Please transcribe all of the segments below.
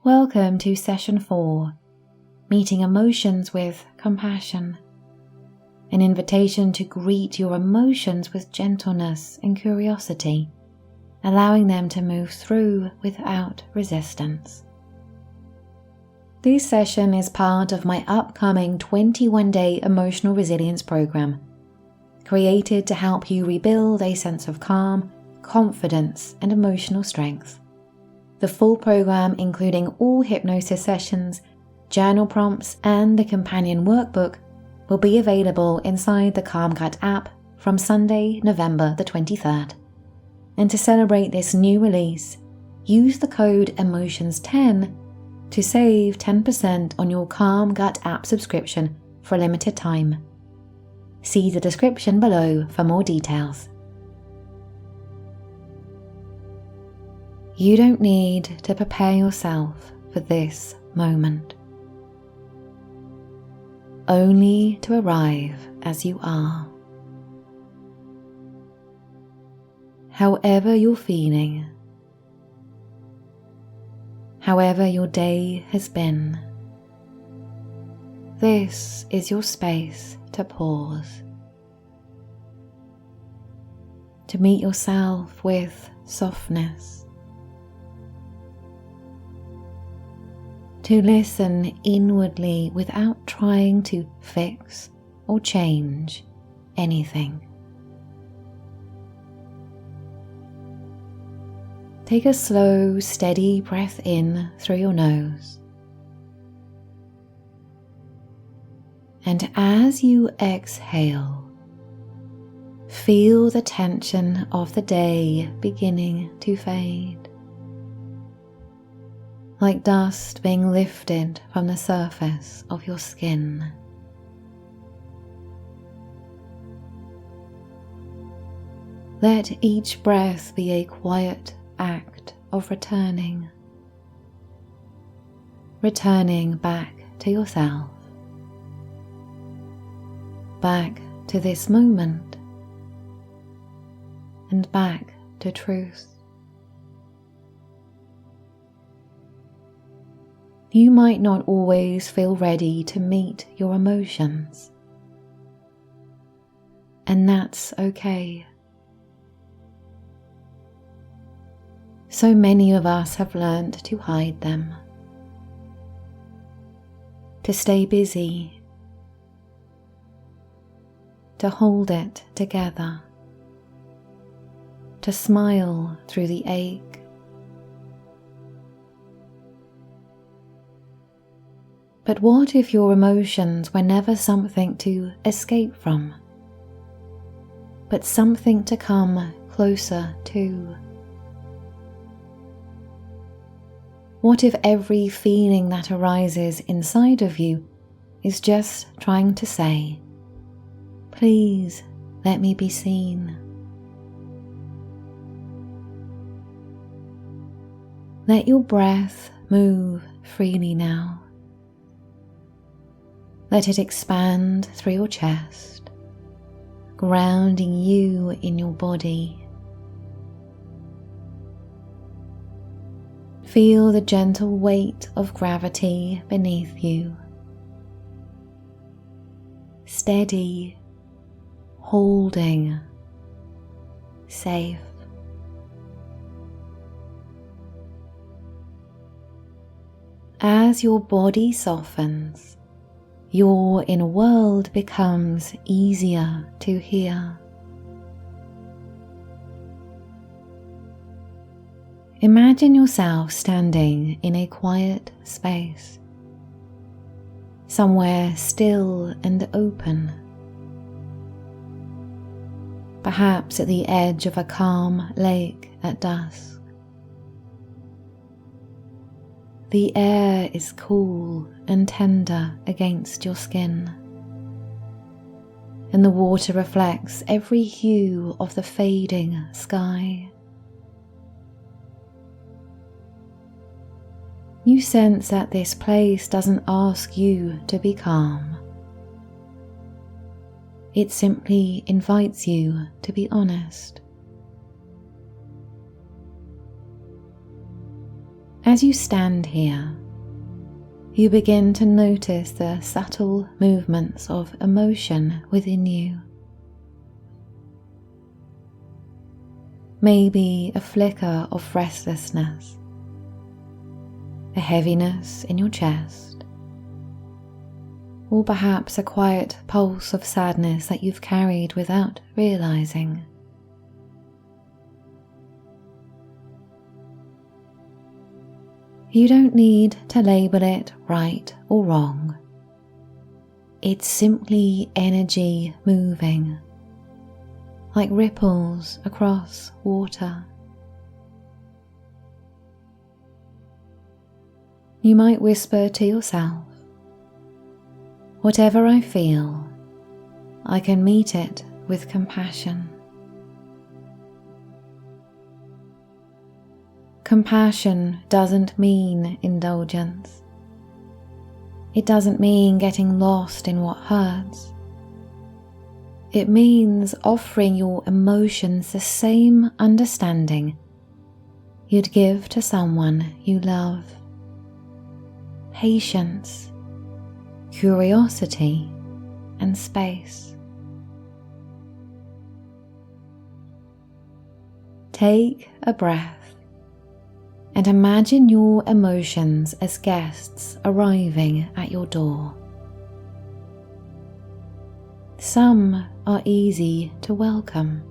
Welcome to Session 4, Meeting Emotions with Compassion. An invitation to greet your emotions with gentleness and curiosity, allowing them to move through without resistance. This session is part of my upcoming 21-day emotional resilience program, created to help you rebuild a sense of calm, confidence, and emotional strength. The full program, including all hypnosis sessions, journal prompts, and the companion workbook, will be available inside the Calm Gut app from Sunday, November the 23rd. And to celebrate this new release, use the code EMOTIONS10 to save 10% on your Calm Gut app subscription for a limited time. See the description below for more details. You don't need to prepare yourself for this moment, only to arrive as you are. However you're feeling, however your day has been, this is your space to pause, to meet yourself with softness, to listen inwardly without trying to fix or change anything. Take a slow, steady breath in through your nose. And as you exhale, feel the tension of the day beginning to fade, like dust being lifted from the surface of your skin. Let each breath be a quiet act of returning back to yourself, back to this moment, and back to truth. You might not always feel ready to meet your emotions, and that's okay. So many of us have learned to hide them, to stay busy, to hold it together, to smile through the ache. But what if your emotions were never something to escape from, but something to come closer to? What if every feeling that arises inside of you is just trying to say, "Please let me be seen"? Let your breath move freely now. Let it expand through your chest, grounding you in your body. Feel the gentle weight of gravity beneath you. Steady, holding, safe. As your body softens, your inner world becomes easier to hear. Imagine yourself standing in a quiet space, somewhere still and open, perhaps at the edge of a calm lake at dusk. The air is cool and tender against your skin, and the water reflects every hue of the fading sky. You sense that this place doesn't ask you to be calm. It simply invites you to be honest. As you stand here, you begin to notice the subtle movements of emotion within you. Maybe a flicker of restlessness, a heaviness in your chest, or perhaps a quiet pulse of sadness that you've carried without realizing. You don't need to label it right or wrong. It's simply energy moving, like ripples across water. You might whisper to yourself, "Whatever I feel, I can meet it with compassion." Compassion doesn't mean indulgence. It doesn't mean getting lost in what hurts. It means offering your emotions the same understanding you'd give to someone you love. Patience, curiosity, and space. Take a breath and imagine your emotions as guests arriving at your door. Some are easy to welcome.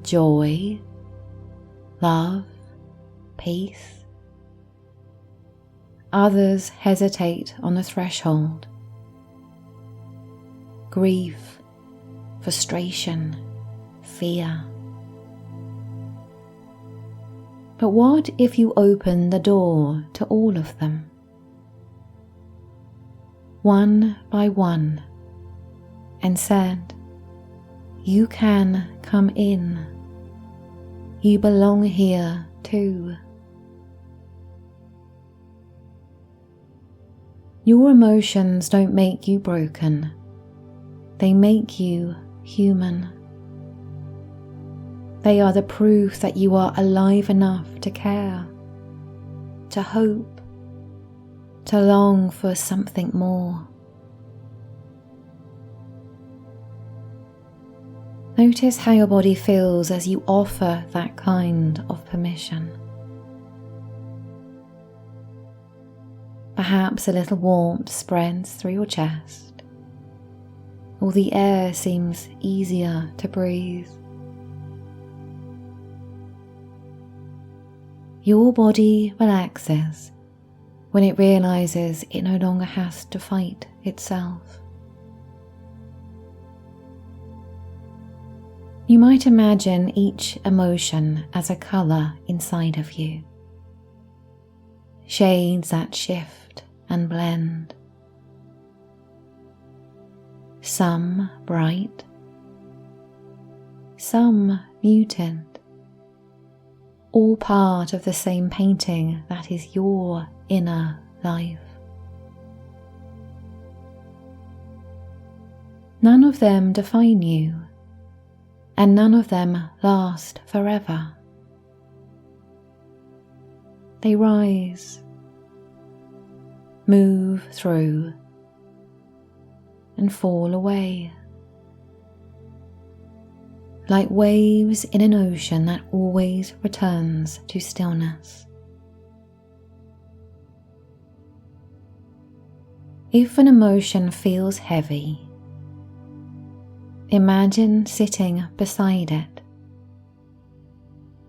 Joy, love, peace. Others hesitate on the threshold. Grief, frustration, fear. But what if you open the door to all of them? One by one, and said, "You can come in. You belong here too." Your emotions don't make you broken. They make you human. They are the proof that you are alive enough to care, to hope, to long for something more. Notice how your body feels as you offer that kind of permission. Perhaps a little warmth spreads through your chest, or the air seems easier to breathe. Your body relaxes when it realizes it no longer has to fight itself. You might imagine each emotion as a color inside of you. Shades that shift and blend. Some bright, some muted. All part of the same painting that is your inner life. None of them define you, and none of them last forever. They rise, move through, and fall away. Like waves in an ocean that always returns to stillness. If an emotion feels heavy, imagine sitting beside it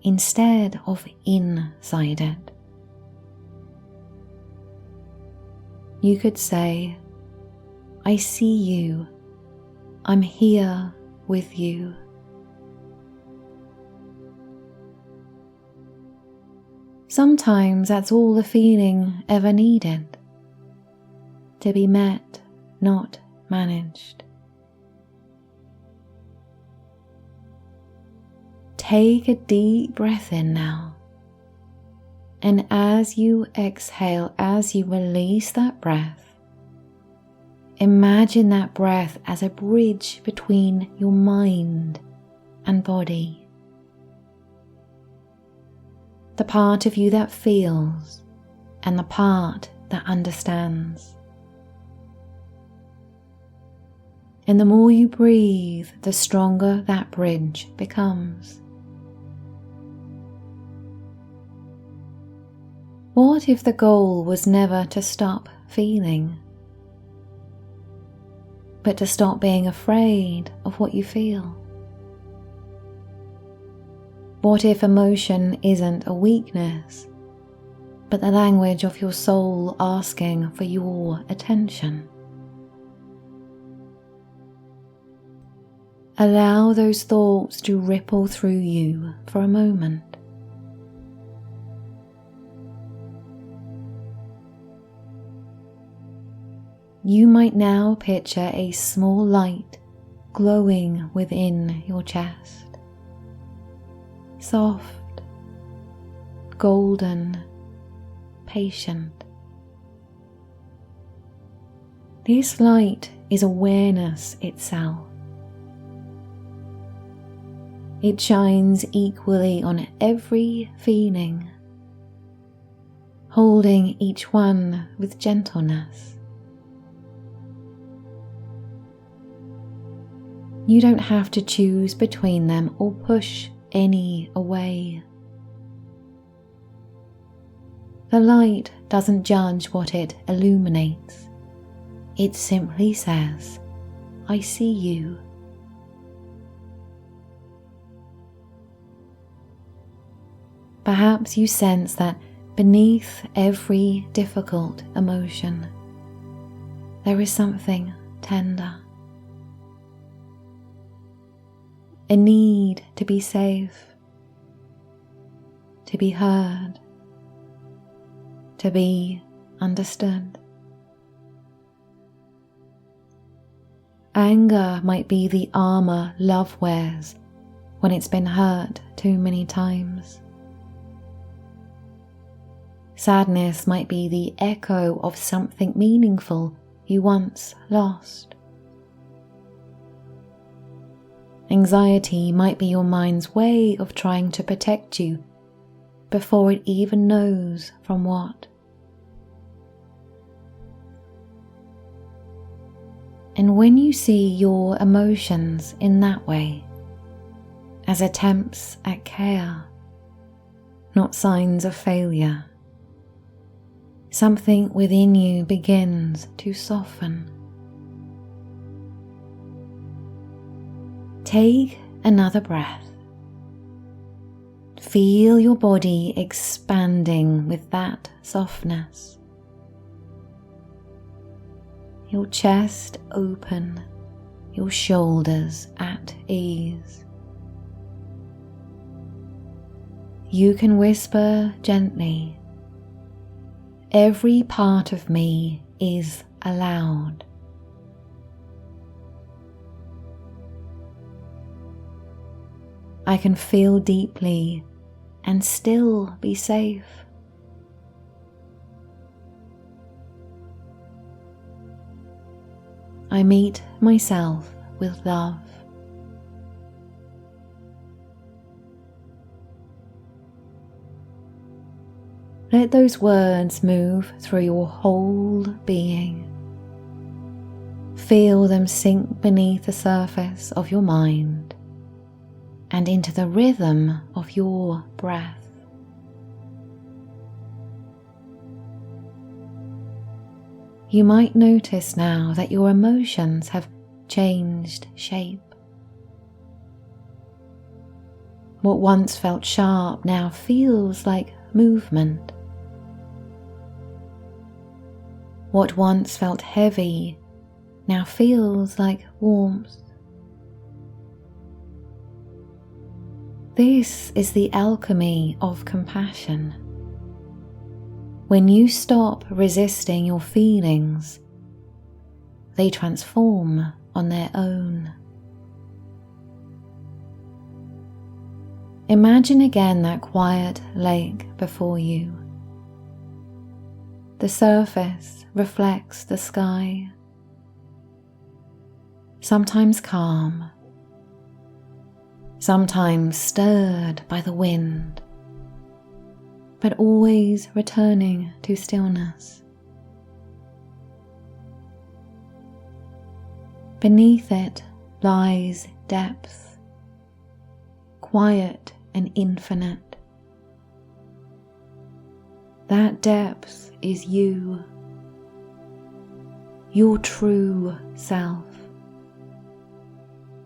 instead of inside it. You could say, "I see you. I'm here with you." Sometimes that's all the feeling ever needed, to be met, not managed. Take a deep breath in now, and as you exhale, as you release that breath, imagine that breath as a bridge between your mind and body. the part of you that feels and the part that understands. And the more you breathe, the stronger that bridge becomes. What if the goal was never to stop feeling, but to stop being afraid of what you feel? What if emotion isn't a weakness, but the language of your soul asking for your attention? Allow those thoughts to ripple through you for a moment. You might now picture a small light glowing within your chest. Soft, golden, patient. This light is awareness itself. It shines equally on every feeling, holding each one with gentleness. You don't have to choose between them or push any away. The light doesn't judge what it illuminates. It simply says, "I see you." Perhaps you sense that beneath every difficult emotion, there is something tender. A need to be safe, to be heard, to be understood. Anger might be the armor love wears when it's been hurt too many times. Sadness might be the echo of something meaningful you once lost. Anxiety might be your mind's way of trying to protect you before it even knows from what. And when you see your emotions in that way, as attempts at care, not signs of failure, something within you begins to soften. Take another breath. Feel your body expanding with that softness. Your chest open, your shoulders at ease. You can whisper gently, "Every part of me is allowed." I can feel deeply and still be safe. I meet myself with love. Let those words move through your whole being. Feel them sink beneath the surface of your mind and into the rhythm of your breath. You might notice now that your emotions have changed shape. What once felt sharp now feels like movement. What once felt heavy now feels like warmth. This is the alchemy of compassion. When you stop resisting your feelings, they transform on their own. Imagine again that quiet lake before you. The surface reflects the sky, sometimes calm, sometimes stirred by the wind. but always returning to stillness. Beneath it lies depth, quiet and infinite. That depth is you, your true self,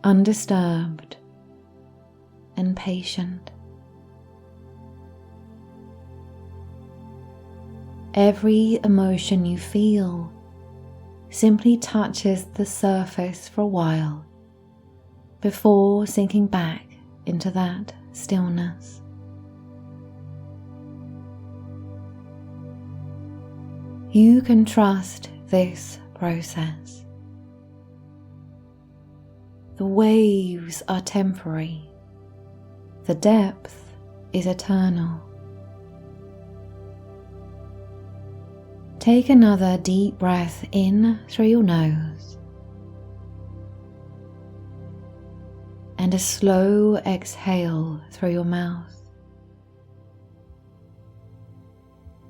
undisturbed and patient. Every emotion you feel simply touches the surface for a while before sinking back into that stillness. You can trust this process. The waves are temporary. The depth is eternal. Take another deep breath in through your nose and a slow exhale through your mouth.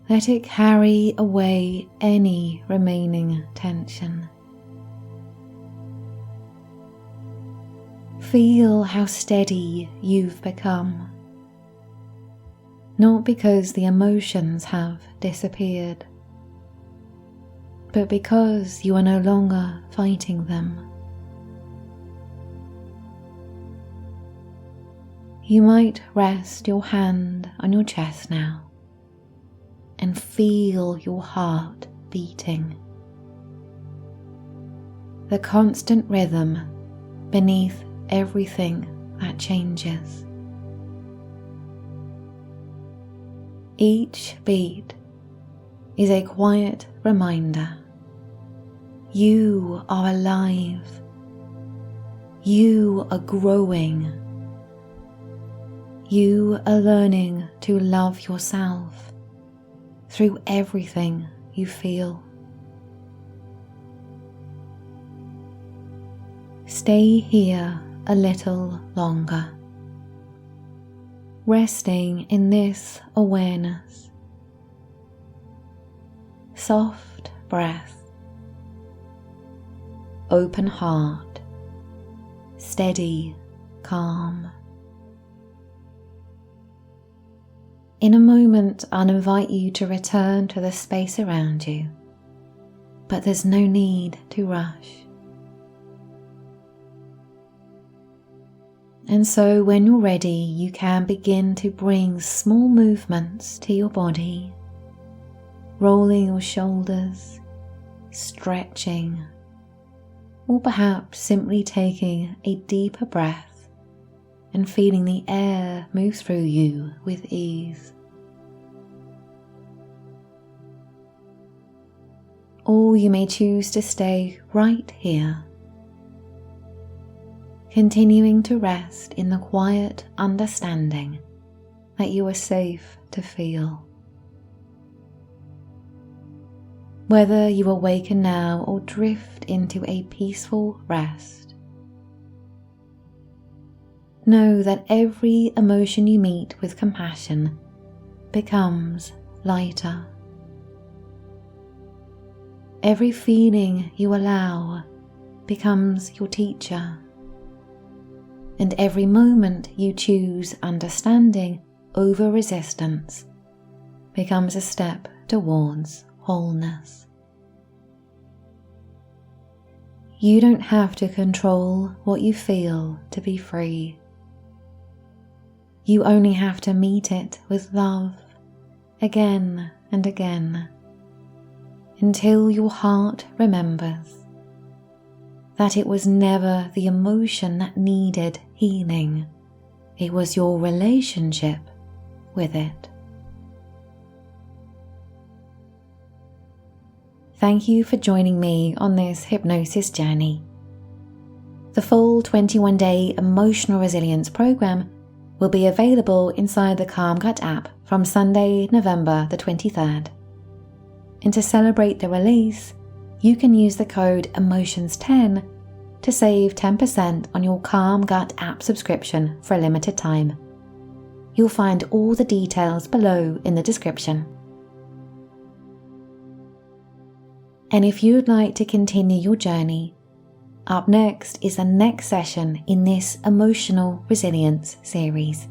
Let it carry away any remaining tension. Feel how steady you've become, not because the emotions have disappeared, but because you are no longer fighting them. You might rest your hand on your chest now and feel your heart beating. The constant rhythm beneath everything that changes. Each beat is a quiet reminder. You are alive. You are growing. You are learning to love yourself through everything you feel. Stay here a little longer, resting in this awareness. Soft breath, open heart, steady, calm. In a moment, I'll invite you to return to the space around you, but there's no need to rush. And so when you're ready, you can begin to bring small movements to your body, rolling your shoulders, stretching, or perhaps simply taking a deeper breath and feeling the air move through you with ease. Or you may choose to stay right here, continuing to rest in the quiet understanding that you are safe to feel. Whether you awaken now or drift into a peaceful rest, know that every emotion you meet with compassion becomes lighter. Every feeling you allow becomes your teacher, and every moment you choose understanding over resistance becomes a step towards wholeness. You don't have to control what you feel to be free. You only have to meet it with love again and again until your heart remembers that it was never the emotion that needed healing, it was your relationship with it. Thank you for joining me on this hypnosis journey. The full 21-day emotional resilience program will be available inside the Calm Gut app from Sunday, November the 23rd. And to celebrate the release, you can use the code EMOTIONS10 to save 10% on your Calm Gut app subscription for a limited time. You'll find all the details below in the description. And if you'd like to continue your journey, up next is the next session in this Emotional Resilience series.